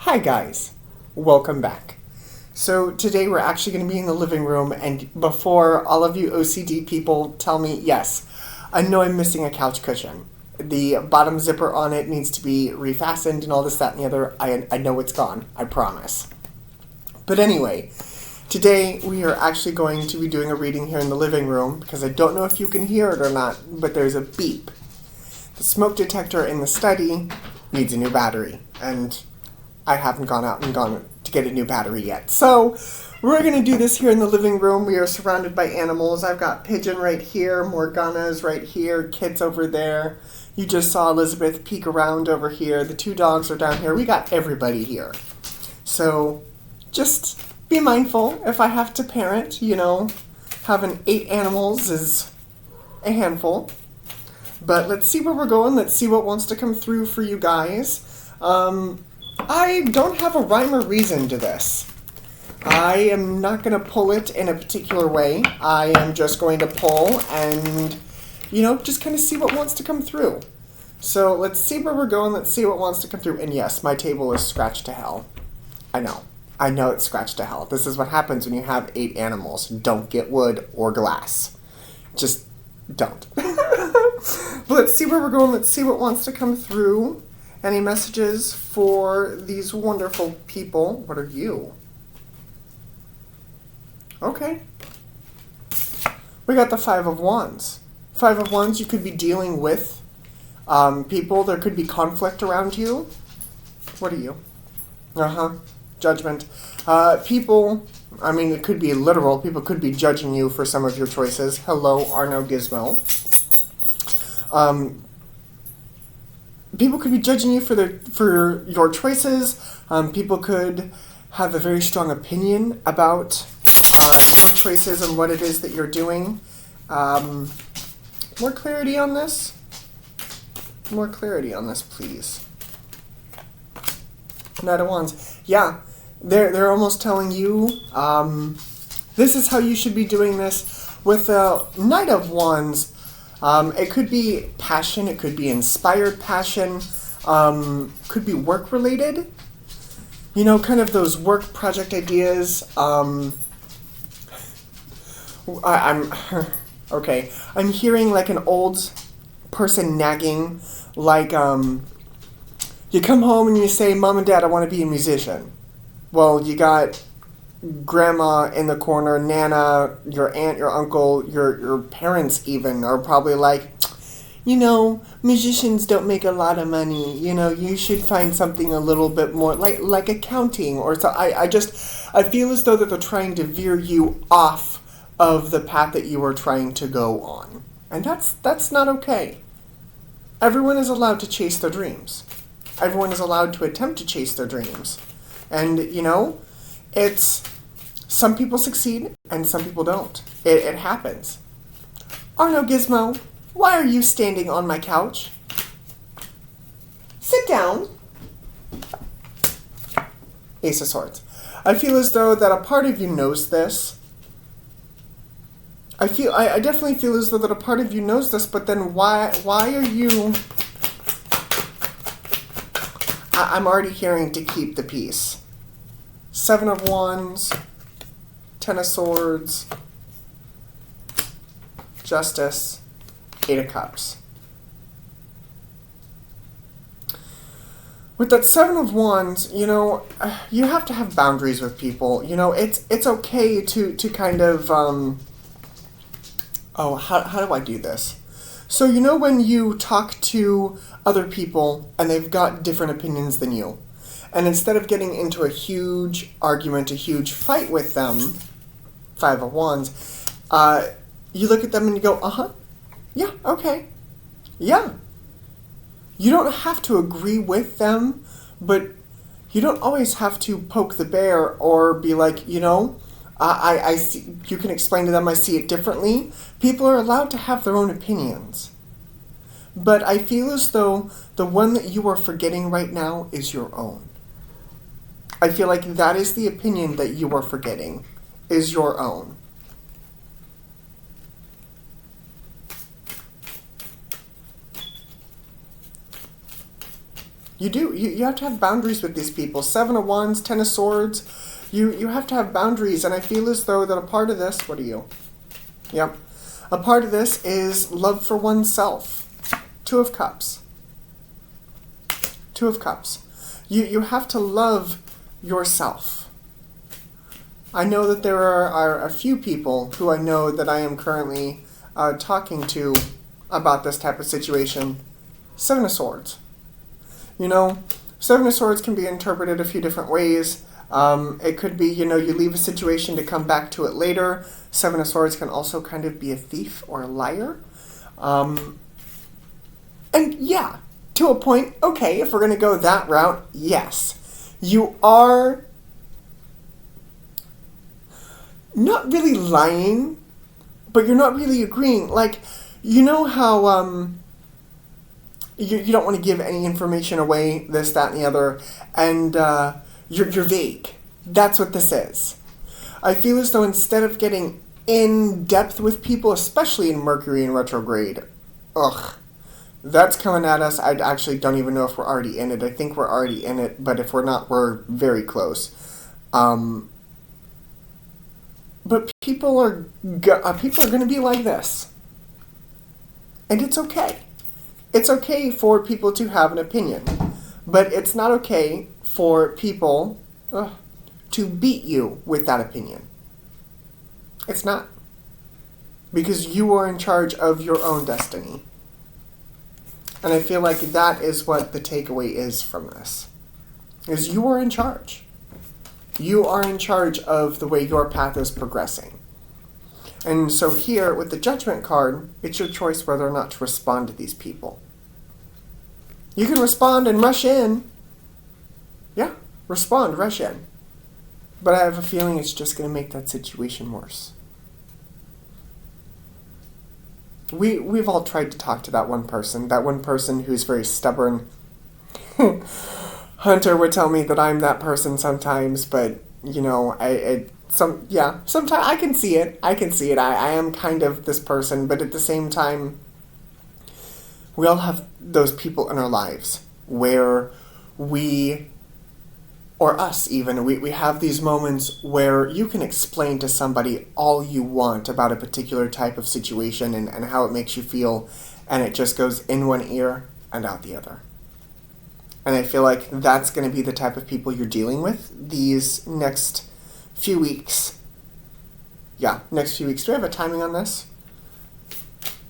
Hi guys, welcome back. So today we're actually going to be in the living room, and before all of you OCD people tell me, yes, I know I'm missing a couch cushion. The bottom zipper on it needs to be refastened and all this, that, and the other. I know it's gone, I promise. But anyway, today we are actually going to be doing a reading here in the living room because I don't know if you can hear it or not, but there's a beep. The smoke detector in the study needs a new battery, and I haven't gone out and gone to get a new battery yet. So we're going to do this here in the living room. We are surrounded by animals. I've got Pigeon right here, Morgana's right here, Kit's over there. You just saw Elizabeth peek around over here. The two dogs are down here. We got everybody here. So just be mindful if I have to parent, having 8 animals is a handful. But let's see where we're going. Let's see what wants to come through for you guys. I don't have a rhyme or reason to this. I am not going to pull it in a particular way. I am just going to pull and, just kind of see what wants to come through. So let's see where we're going. Let's see what wants to come through. And yes, my table is scratched to hell. I know it's scratched to hell. This is what happens when you have 8 animals. Don't get wood or glass. Just don't. But let's see where we're going. Let's see what wants to come through. Any messages for these wonderful people? What are you? Okay. We got the 5 of Wands. 5 of Wands, you could be dealing with people. There could be conflict around you. What are you? Judgment. People, it could be literal. People could be judging you for some of your choices. Hello, Arno Gizmo. People could be judging you for your choices. People could have a very strong opinion about your choices and what it is that you're doing. More clarity on this? More clarity on this, please. Knight of Wands. Yeah, they're almost telling you this is how you should be doing this. With the Knight of Wands, it could be passion, it could be inspired passion, could be work-related. Kind of those work project ideas. Okay. I'm hearing like an old person nagging, like, you come home and you say, Mom and Dad, I want to be a musician. Well, you got Grandma in the corner, Nana, your aunt, your uncle, your parents even are probably like, musicians don't make a lot of money. You should find something a little bit more like accounting or so. I feel as though that they're trying to veer you off of the path that you are trying to go on. And that's not okay. Everyone is allowed to chase their dreams. Everyone is allowed to attempt to chase their dreams. And, it's some people succeed and some people don't. It happens. Arno Gizmo, why are you standing on my couch? Sit down. Ace of Swords. I feel as though that a part of you knows this. I definitely feel as though that a part of you knows this, but then why are you... I'm already hearing to keep the peace. 7 of Wands, 10 of Swords, Justice, 8 of Cups. With that 7 of Wands, you have to have boundaries with people. It's okay to kind of, how do I do this? So when you talk to other people and they've got different opinions than you, and instead of getting into a huge argument, a huge fight with them, 5 of Wands, you look at them and you go, yeah, okay, yeah. You don't have to agree with them, but you don't always have to poke the bear or be like, I see, you can explain to them I see it differently. People are allowed to have their own opinions. But I feel as though the one that you are forgetting right now is your own. I feel like that is the opinion that you are forgetting, is your own. You do. You have to have boundaries with these people. 7 of Wands, 10 of Swords. You have to have boundaries, and I feel as though that a part of this, what are you? Yep. A part of this is love for oneself. 2 of Cups. 2 of Cups. You have to love yourself. I know that there are a few people who I know that I am currently talking to about this type of situation. 7 of Swords. You know, 7 of Swords can be interpreted a few different ways. It could be, you leave a situation to come back to it later. 7 of Swords can also kind of be a thief or a liar. And yeah, to a point, okay, if we're going to go that route, yes. You are not really lying, but you're not really agreeing. Like, you know how you don't want to give any information away, this, that, and the other, and you're vague. That's what this is. I feel as though instead of getting in depth with people, especially in Mercury in retrograde, that's coming at us. I actually don't even know if we're already in it. I think we're already in it, but if we're not, we're very close. But people are going to be like this, and it's okay. It's okay for people to have an opinion, but it's not okay for people to beat you with that opinion. It's not. Because you are in charge of your own destiny. And I feel like that is what the takeaway is from this. Is you are in charge. You are in charge of the way your path is progressing. And so here, with the Judgment card, it's your choice whether or not to respond to these people. You can respond and rush in. Yeah, respond, rush in. But I have a feeling it's just going to make that situation worse. We've all tried to talk to that one person who's very stubborn. Hunter would tell me that I'm that person sometimes, but, sometimes I can see it. I am kind of this person, but at the same time, we all have those people in our lives where we have these moments where you can explain to somebody all you want about a particular type of situation and how it makes you feel, and it just goes in one ear and out the other. And I feel like that's going to be the type of people you're dealing with these next few weeks. Yeah, next few weeks. Do we have a timing on this?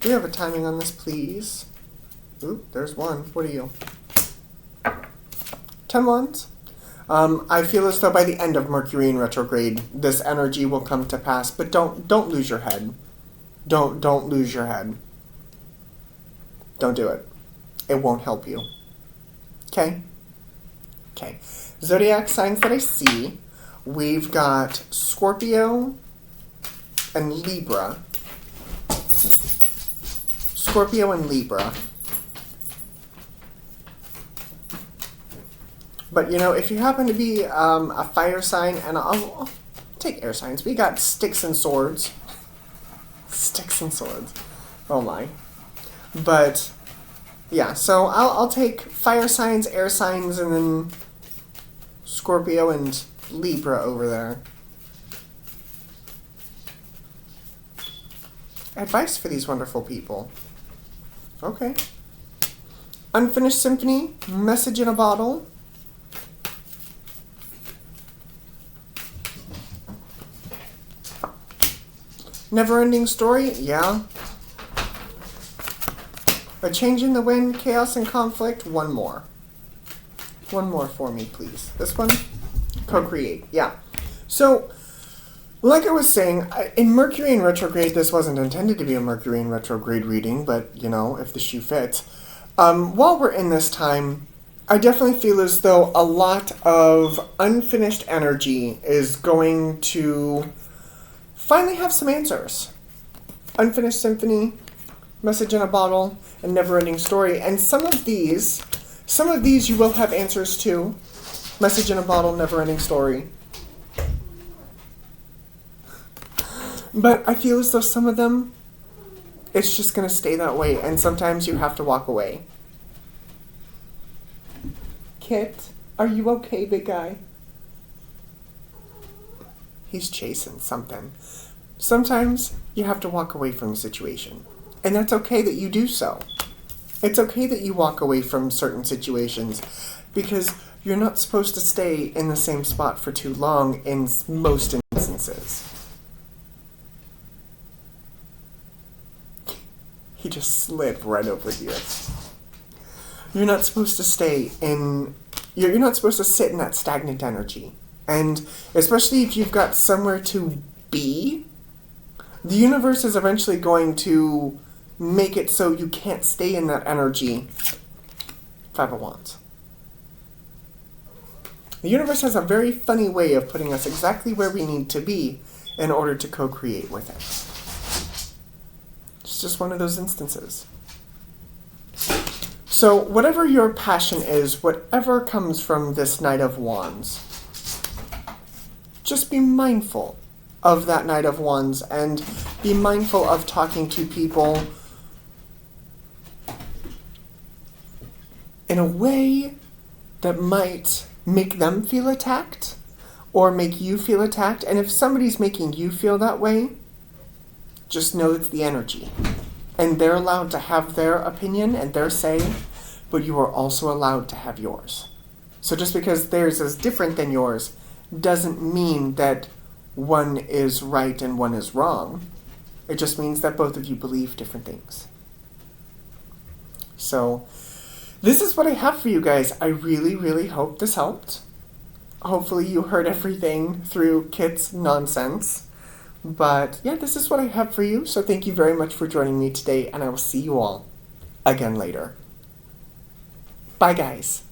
Do we have a timing on this, please? Ooh, there's one. What are you? 10 Wands. I feel as though by the end of Mercury in retrograde, this energy will come to pass, but don't lose your head. Don't lose your head. Don't do it. It won't help you. Okay? Zodiac signs that I see. We've got Scorpio and Libra. But, if you happen to be a fire sign, and I'll take air signs. We got sticks and swords. Oh, my. But, yeah, so I'll take fire signs, air signs, and then Scorpio and Libra over there. Advice for these wonderful people. Okay. Unfinished Symphony, Message in a Bottle. Never-ending Story, yeah. A Change in the Wind, Chaos and Conflict, one more. One more for me, please. This one? Co-create, yeah. So, like I was saying, in Mercury in retrograde, this wasn't intended to be a Mercury in retrograde reading, but, if the shoe fits. While we're in this time, I definitely feel as though a lot of unfinished energy is going to finally have some answers. Unfinished Symphony, Message in a Bottle, and Never-ending Story. And some of these you will have answers to. Message in a Bottle, Never-ending Story. But I feel as though some of them, it's just going to stay that way, and sometimes you have to walk away. Kit, are you okay, big guy? He's chasing something. Sometimes you have to walk away from a situation. And that's okay that you do so. It's okay that you walk away from certain situations because you're not supposed to stay in the same spot for too long in most instances. He just slid right over here. You're not supposed to stay in... You're not supposed to sit in that stagnant energy. And especially if you've got somewhere to be, the universe is eventually going to make it so you can't stay in that energy. Five of Wands. The universe has a very funny way of putting us exactly where we need to be in order to co-create with it. It's just one of those instances. So whatever your passion is, whatever comes from this Knight of Wands, just be mindful of that Knight of Wands and be mindful of talking to people in a way that might make them feel attacked or make you feel attacked. And if somebody's making you feel that way, just know it's the energy. And they're allowed to have their opinion and their say, but you are also allowed to have yours. So just because theirs is different than yours doesn't mean that one is right and one is wrong. It just means that both of you believe different things. So this is what I have for you guys. I really, really hope this helped. Hopefully you heard everything through Kit's nonsense. But yeah, this is what I have for you. So thank you very much for joining me today, and I will see you all again later. Bye, guys.